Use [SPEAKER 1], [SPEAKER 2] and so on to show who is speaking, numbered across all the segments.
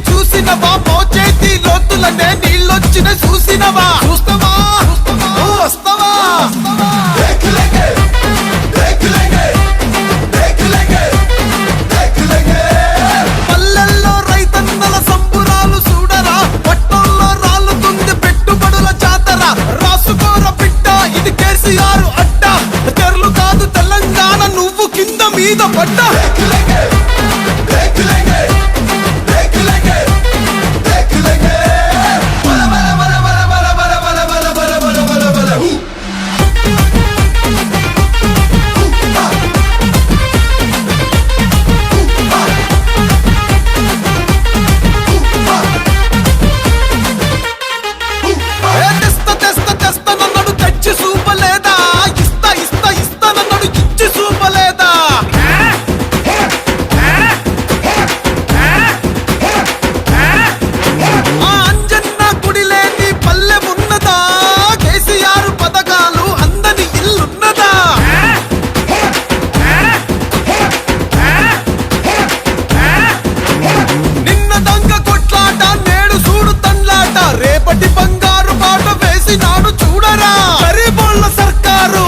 [SPEAKER 1] చూసినవా మోచేతి లోతులనే నీళ్ళొచ్చిన చూసినవా చూస్తావా వస్తావా పల్లెల్లో రైతన్నల సంబురాలు చూడరా పట్టణంలో రాళ్ళుతుంది పెట్టుబడుల జాతర రాసుకోర పిట్ట ఇది కేసీఆర్ అడ్డ తెరలు కాదు తెలంగాణ నువ్వు కింద మీద పడ్డా రేపటి బంగారు బాట వేసినాడు చూడరా గరీబోళ్ళ సర్కారు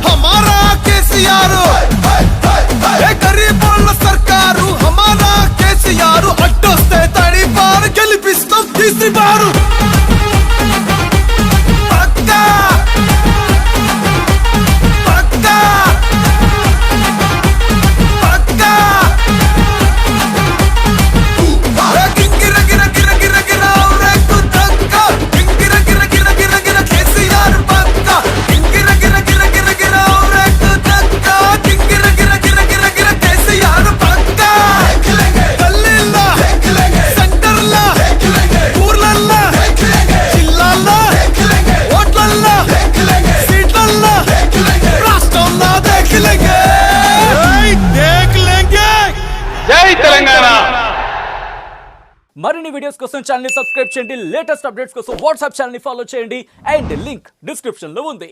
[SPEAKER 1] హమారా కేసీఆర్ గరీబోళ్ళ సర్కారు హమారా కేసీఆర్ అడ్డొస్తే తడిపారు గెలిపిస్తాం తీసిబారు
[SPEAKER 2] మరిన్ని వీడియోస్ కోసం ఛానల్ ని సబ్స్క్రైబ్ చేయండి లేటెస్ట్ అప్డేట్స్ కోసం వాట్సాప్ ఛానల్ ని ఫాలో చేయండి అండ్ లింక్ డిస్క్రిప్షన్ లో ఉంది